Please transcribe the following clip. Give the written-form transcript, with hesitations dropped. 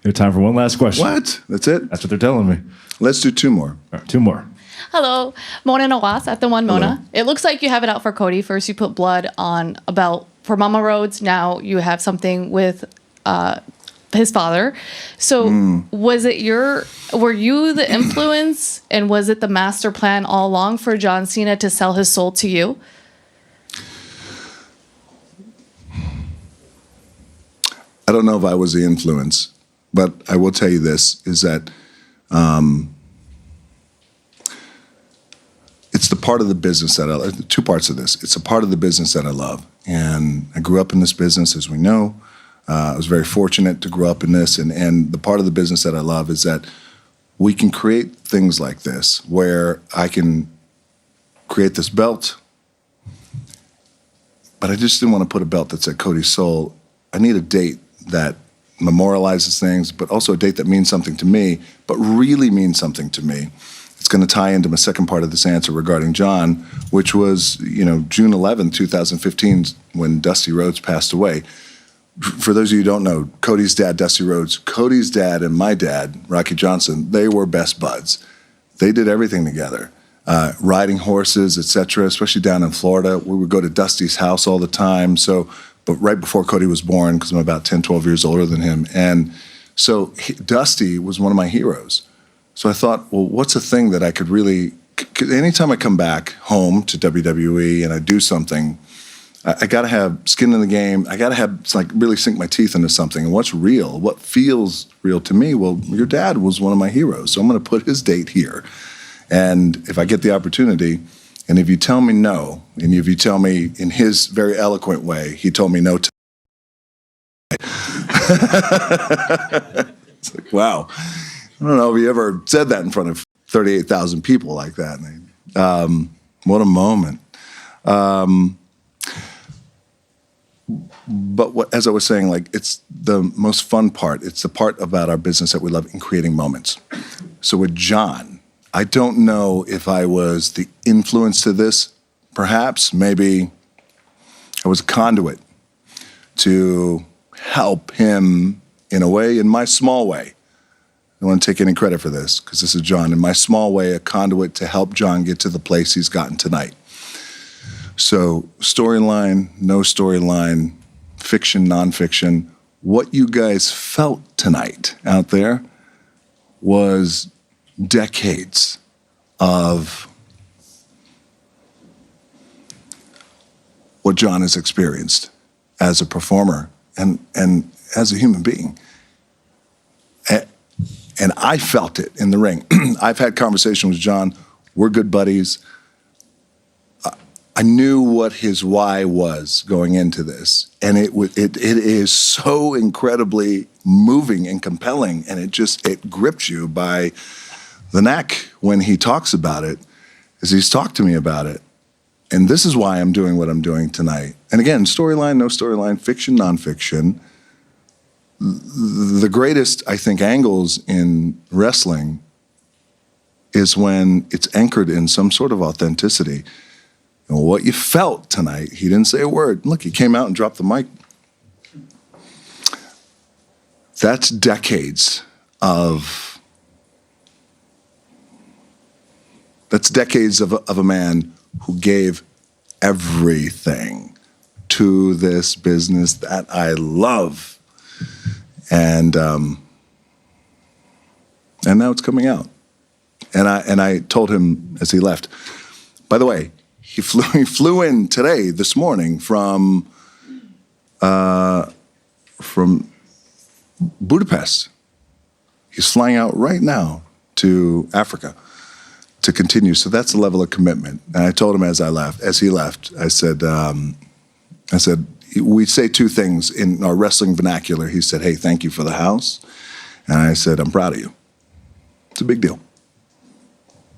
We have time for one last question. What? That's it? That's what they're telling me. Let's do two more. All right, two more. Hello, Mona Nawas at the one Mona. Hello. It looks like you have it out for Cody. First, you put blood on a belt for Mama Rhodes. Now you have something with his father. So were you the influence, and was it the master plan all along for John Cena to sell his soul to you? I don't know if I was the influence, but I will tell you this, is that it's the part of the business that I – two parts of this. It's a part of the business that I love. And I grew up in this business, as we know. I was very fortunate to grow up in this. And the part of the business that I love is that we can create things like this where I can create this belt, but I just didn't want to put a belt that said Cody's Soul. I need a date that memorializes things, but also a date that means something to me, but really means something to me. It's going to tie into my second part of this answer regarding John, which was, June 11, 2015, when Dusty Rhodes passed away. For those of you who don't know, Cody's dad, Dusty Rhodes, Cody's dad and my dad, Rocky Johnson, they were best buds. They did everything together, riding horses, etc., especially down in Florida. We would go to Dusty's house all the time. But right before Cody was born, because I'm about 10, 12 years older than him. And so Dusty was one of my heroes. So I thought, well, what's a thing that I could really, anytime I come back home to WWE and I do something, I got to have skin in the game. I got to have, really sink my teeth into something. And what's real? What feels real to me? Well, your dad was one of my heroes. So I'm going to put his date here. And if I get the opportunity, and if you tell me no, and if you tell me in his very eloquent way, he told me no to. It's like, wow. I don't know if you ever said that in front of 38,000 people like that. What a moment. But as I was saying, it's the most fun part. It's the part about our business that we love in creating moments. So with John, I don't know if I was the influence to this. Perhaps, maybe I was a conduit to help him in a way, in my small way. I don't want to take any credit for this because this is John. In my small way, a conduit to help John get to the place he's gotten tonight. So storyline, no storyline, fiction, nonfiction, what you guys felt tonight out there was decades of what John has experienced as a performer and as a human being. And I felt it in the ring. I've had conversations with John. We're good buddies. I knew what his why was going into this. And it is so incredibly moving and compelling, and it grips you by the neck when he talks about it, as he's talked to me about it. And this is why I'm doing what I'm doing tonight. And again, storyline, no storyline, fiction, nonfiction. The greatest, I think, angles in wrestling is when it's anchored in some sort of authenticity. And what you felt tonight, he didn't say a word. Look, he came out and dropped the mic. That's decades of a man who gave everything to this business that I love. And now it's coming out. And I told him as he left, by the way, he flew in today, this morning, from Budapest. He's flying out right now to Africa to continue. So that's the level of commitment. And I told him as he left, I said, we say two things in our wrestling vernacular. He said, hey, thank you for the house. And I said, I'm proud of you. It's a big deal.